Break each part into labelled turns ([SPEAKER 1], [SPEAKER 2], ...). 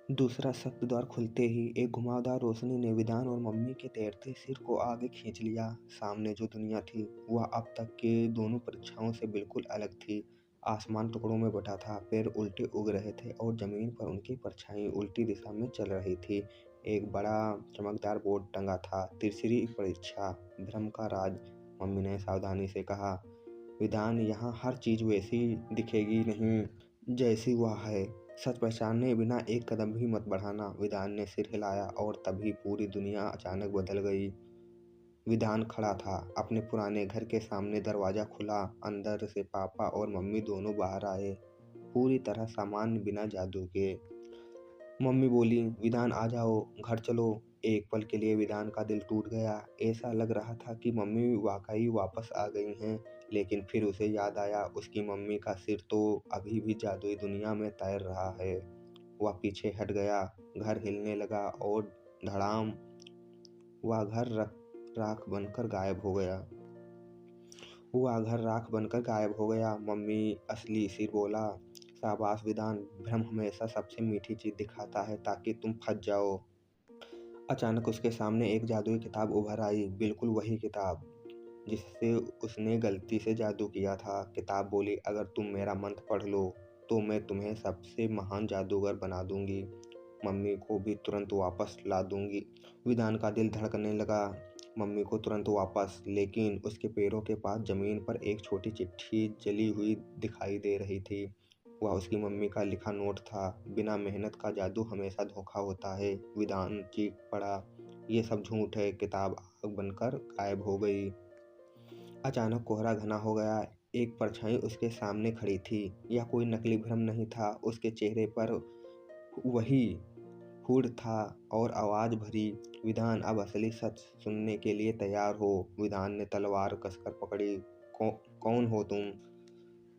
[SPEAKER 1] दूसरा सख्त द्वार खुलते ही एक घुमावदार रोशनी ने विधान और मम्मी के तैरते सिर को आगे खींच लिया। सामने जो दुनिया थी वह अब तक के दोनों परीक्षाओं से बिल्कुल अलग थी। आसमान टुकड़ों में बटा था, पैर उल्टे उग रहे थे और जमीन पर उनकी परछाई उल्टी दिशा में चल रही थी। एक बड़ा चमकदार बोर्ड टंगा था, तीसरी परीक्षा, भ्रम का राज। मम्मी ने सावधानी से कहा, विधान, यहाँ हर चीज वैसी दिखेगी नहीं जैसी वह है। सच पहचाने बिना एक कदम भी मत बढ़ाना। विधान ने सिर हिलाया और तभी पूरी दुनिया अचानक बदल गई। विधान खड़ा था अपने पुराने घर के सामने, दरवाजा खुला, अंदर से पापा और मम्मी दोनों बाहर आए, पूरी तरह सामान्य, बिना जादू के। मम्मी बोली, विधान आ जाओ, घर चलो। एक पल के लिए विधान का दिल टूट गया। ऐसा लग रहा था कि मम्मी वाकई वापस आ गई हैं। लेकिन फिर उसे याद आया, उसकी मम्मी का सिर तो अभी भी जादुई दुनिया में तैर रहा है। वह पीछे हट गया, घर हिलने लगा और धड़ाम वह घर राख बनकर गायब हो गया। मम्मी असली सिर बोला, शाबाश विधान, भ्रम हमेशा सबसे मीठी चीज दिखाता है ताकि तुम फंस जाओ। अचानक उसके सामने एक जादुई किताब उभर आई, बिल्कुल वही किताब जिससे उसने गलती से जादू किया था। किताब बोली, अगर तुम मेरा मंत्र पढ़ लो तो मैं तुम्हें सबसे महान जादूगर बना दूंगी, मम्मी को भी तुरंत वापस ला दूंगी। विधान का दिल धड़कने लगा। मम्मी को तुरंत वापस, लेकिन उसके पैरों के पास जमीन पर एक छोटी चिट्ठी जली हुई दिखाई दे रही थी। वह उसकी मम्मी का लिखा नोट था, बिना मेहनत का जादू हमेशा धोखा होता है। विधान चीख पड़ा, ये सब झूठ है। किताब आग बनकर गायब हो गई। अचानक कोहरा घना हो गया। एक परछाई उसके सामने खड़ी थी। यह कोई नकली भ्रम नहीं था, उसके चेहरे पर वही हुड था और आवाज भरी, विधान, अब असली सच सुनने के लिए तैयार हो। विधान ने तलवार कसकर पकड़ी। कौन हो तुम?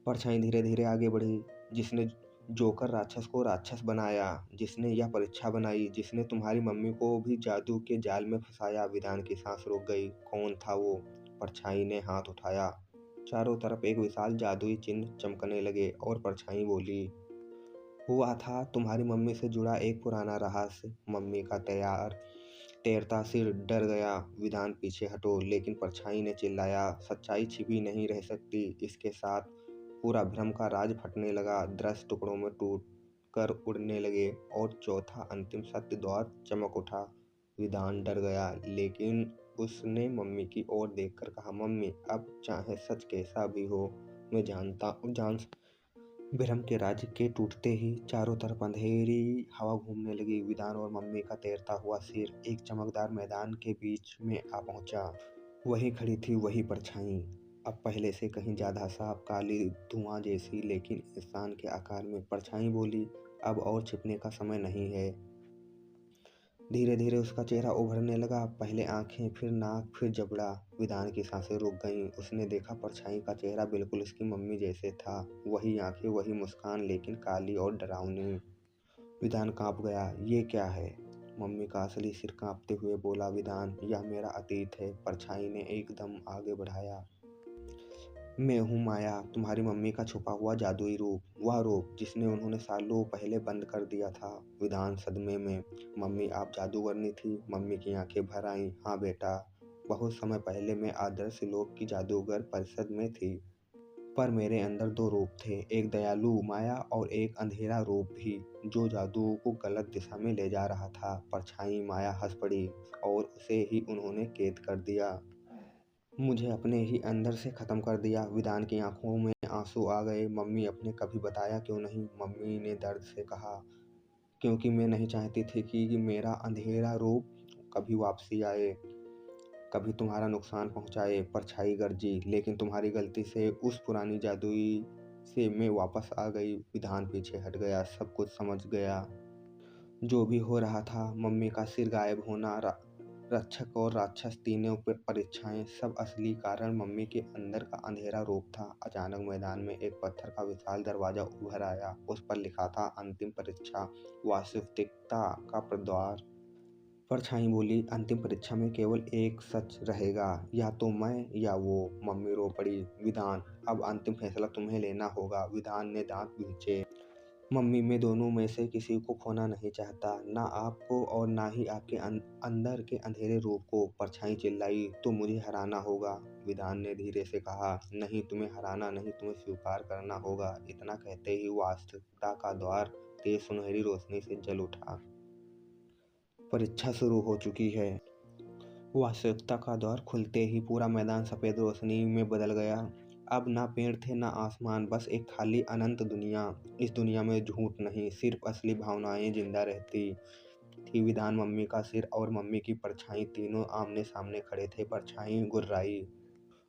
[SPEAKER 1] परछाई धीरे धीरे आगे बढ़ी। जिसने जोकर राक्षस को राक्षस बनाया, जिसने यह परीक्षा बनाई, जिसने तुम्हारी मम्मी को भी जादू के जाल में फंसाया। विधान की सांस रुक गई। कौन था वो? परछाई ने हाथ उठाया। चारों तरफ एक विशाल जादुई चिन्ह चमकने लगे और परछाई बोली, हुआ था तुम्हारी मम्मी से जुड़ा एक पुराना रहस्य। मम्मी का तैरता सिर डर गया। विधान, पीछे हटो। लेकिन परछाई ने चिल्लाया, सच्चाई छिपी नहीं रह सकती। इसके साथ पूरा भ्रम का राज फटने लगा। दृश्य टुकड़ों में टूट कर उड़ने लगे और चौथा अंतिम सत्य द्वार चमक उठा। विधान डर गया, लेकिन उसने मम्मी की ओर देखकर कहा, मम्मी, अब चाहे सच कैसा भी हो, मैं जान भ्रम के राज्य के टूटते ही चारों तरफ अंधेरी हवा घूमने लगी। विधान और मम्मी का तैरता हुआ सिर एक चमकदार मैदान के बीच में आ पहुंचा। वहीं खड़ी थी वही परछाई, अब पहले से कहीं ज्यादा साफ, काली धुआं जैसी, लेकिन इंसान के आकार में। परछाई बोली, अब और छिपने का समय नहीं है। धीरे धीरे उसका चेहरा उभरने लगा, पहले आंखें, फिर नाक, फिर जबड़ा। विधान की सांसें रुक गईं। उसने देखा परछाई का चेहरा बिल्कुल उसकी मम्मी जैसे था। वही आंखें, वही मुस्कान, लेकिन काली और डरावनी। विधान कांप गया। ये क्या है? मम्मी का असली सिर कांपते हुए बोला, विधान, यह मेरा अतीत है। परछाई ने एकदम आगे बढ़ाया। मैं हूँ माया, तुम्हारी मम्मी का छुपा हुआ जादुई रूप, वह रूप जिसने उन्होंने सालों पहले बंद कर दिया था। विधान सदमे में, मम्मी आप जादूगरनी थी? मम्मी की आंखें भर आईं। हाँ बेटा, बहुत समय पहले मैं आदर्श लोक की जादूगर परिषद में थी, पर मेरे अंदर दो रूप थे, एक दयालु माया और एक अंधेरा रूप भी, जो जादू को गलत दिशा में ले जा रहा था। परछाई माया हंस पड़ी और उसे ही उन्होंने कैद कर दिया, मुझे अपने ही अंदर से खत्म कर दिया। विधान की आंखों में आंसू आ गए। मम्मी, आपने कभी बताया क्यों नहीं? मम्मी ने दर्द से कहा, क्योंकि मैं नहीं चाहती थी कि मेरा अंधेरा रूप कभी वापसी आए, कभी तुम्हारा नुकसान पहुंचाए। परछाई गरजी, लेकिन तुम्हारी गलती से उस पुरानी जादुई से मैं वापस आ गई। विधान पीछे हट गया, सब कुछ समझ गया जो भी हो रहा था। मम्मी का सिर गायब होना, रक्षक और राक्षस तीनों पर परीक्षाएं, सब असली कारण मम्मी के अंदर का अंधेरा रूप था। अचानक मैदान में एक पत्थर का विशाल दरवाजा उभर आया। उस पर लिखा था, अंतिम परीक्षा, वास्तविकता का द्वार। परछाई बोली, अंतिम परीक्षा में केवल एक सच रहेगा, या तो मैं या वो। मम्मी रो पड़ी। विधान, अब अंतिम फैसला तुम्हें लेना होगा। विधान ने दांत भींचे। मम्मी, मैं दोनों में से किसी को खोना नहीं चाहता, ना आपको और ना ही आपके अंदर के अंधेरे रूप को। परछाई चिल्लाई, तो मुझे हराना होगा। विधान ने धीरे से कहा, नहीं, तुम्हें हराना नहीं, तुम्हें स्वीकार करना होगा। इतना कहते ही वास्तविकता का द्वार तेज सुनहरी रोशनी से जल उठा। परीक्षा शुरू हो चुकी है। वास्तविकता का द्वार खुलते ही पूरा मैदान सफ़ेद रोशनी में बदल गया। अब ना पेड़ थे ना आसमान, बस एक खाली अनंत दुनिया। इस दुनिया में झूठ नहीं, सिर्फ असली भावनाएं जिंदा रहती थी। विधान, मम्मी का सिर और मम्मी की परछाई तीनों आमने सामने खड़े थे। परछाई गुर्राई,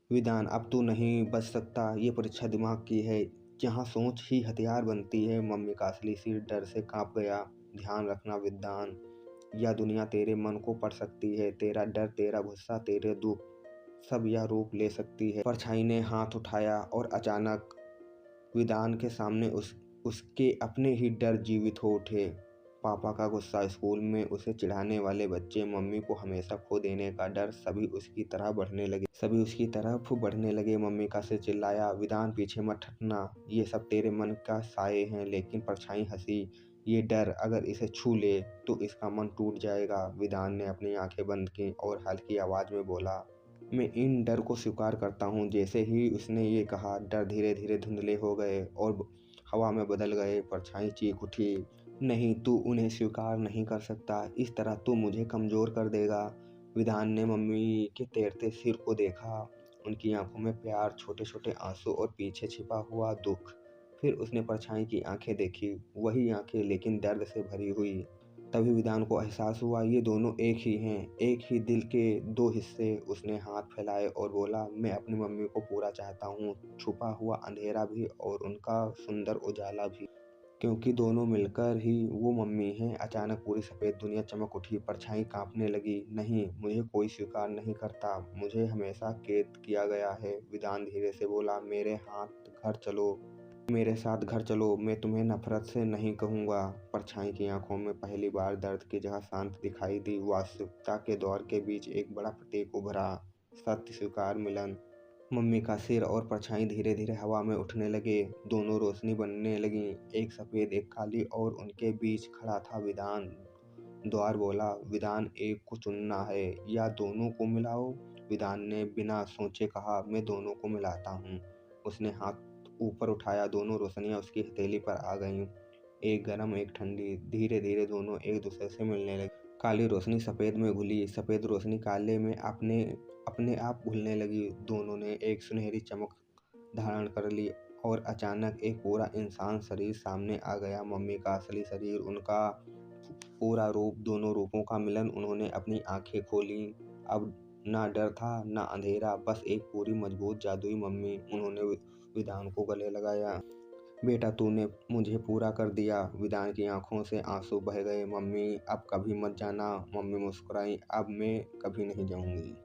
[SPEAKER 1] विधान, अब तू नहीं बच सकता, ये परीक्षा दिमाग की है, जहाँ सोच ही हथियार बनती है। मम्मी का असली सिर डर से कांप गया। ध्यान रखना विधान, यह दुनिया तेरे मन को पढ़ सकती है। तेरा डर, तेरा गुस्सा, तेरे दुख, सब यह रूप ले सकती है। परछाई ने हाथ उठाया और अचानक विधान के सामने उसके अपने ही डर जीवित हो उठे। पापा का गुस्सा, स्कूल में उसे चिढ़ाने वाले बच्चे, मम्मी को हमेशा खो देने का डर, सभी उसकी तरफ बढ़ने लगे। मम्मी का सिर चिल्लाया, विधान, पीछे मत हटना, ये सब तेरे मन का साए हैं। लेकिन परछाई हंसी, ये डर अगर इसे छू ले तो इसका मन टूट जाएगा। विधान ने अपनी आंखें बंद की और हल्की आवाज में बोला, मैं इन डर को स्वीकार करता हूँ। जैसे ही उसने ये कहा, डर धीरे धीरे धुंधले हो गए और हवा में बदल गए। परछाई चीख उठी, नहीं, तू उन्हें स्वीकार नहीं कर सकता, इस तरह तू मुझे कमज़ोर कर देगा। विधान ने मम्मी के तैरते सिर को देखा, उनकी आंखों में प्यार, छोटे छोटे आंसू और पीछे छिपा हुआ दुख। फिर उसने परछाई की आंखें देखी, वही आंखें लेकिन दर्द से भरी हुई। तभी विधान को एहसास हुआ, ये दोनों एक ही हैं, एक ही दिल के दो हिस्से। उसने हाथ फैलाए और बोला, मैं अपनी मम्मी को पूरा चाहता हूँ, छुपा हुआ अंधेरा भी और उनका सुंदर उजाला भी, क्योंकि दोनों मिलकर ही वो मम्मी हैं। अचानक पूरी सफ़ेद दुनिया चमक उठी। परछाई कांपने लगी, नहीं, मुझे कोई स्वीकार नहीं करता, मुझे हमेशा कैद किया गया है। विधान धीरे से बोला, मेरे साथ घर चलो, मैं तुम्हें नफरत से नहीं कहूँगा। परछाई की आंखों में पहली बार दर्द की जगह शांत दिखाई दी। वास्तविकता के दौर के बीच एक बड़ा प्रतीक उभरा, सत्य स्वीकार मिलन। मम्मी का सिर और परछाई धीरे धीरे हवा में उठने लगे, दोनों रोशनी बनने लगी, एक सफ़ेद एक काली, और उनके बीच खड़ा था विधान। द्वार बोला, विधान, एक को चुनना है या दोनों को मिलाओ। विधान ने बिना सोचे कहा, मैं दोनों को मिलाता हूँ। उसने हाथ ऊपर उठाया, दोनों रोशनियां उसकी हथेली पर आ गईं, एक गर्म एक ठंडी। धीरे धीरे दोनों एक दूसरे से मिलने लगी। काली रोशनी सफ़ेद में घुली, सफ़ेद रोशनी काले में अपने अपने आप घुलने लगी। दोनों ने एक सुनहरी चमक धारण कर ली और अचानक एक पूरा इंसान शरीर सामने आ गया। मम्मी का असली शरीर, उनका पूरा रूप, दोनों रूपों का मिलन। उन्होंने अपनी आंखें खोली। अब ना डर था ना अंधेरा, बस एक पूरी मजबूत जादुई मम्मी। उन्होंने विधान को गले लगाया, बेटा, तूने मुझे पूरा कर दिया। विधान की आंखों से आंसू बह गए। मम्मी, अब कभी मत जाना। मम्मी मुस्कुराई, अब मैं कभी नहीं जाऊंगी।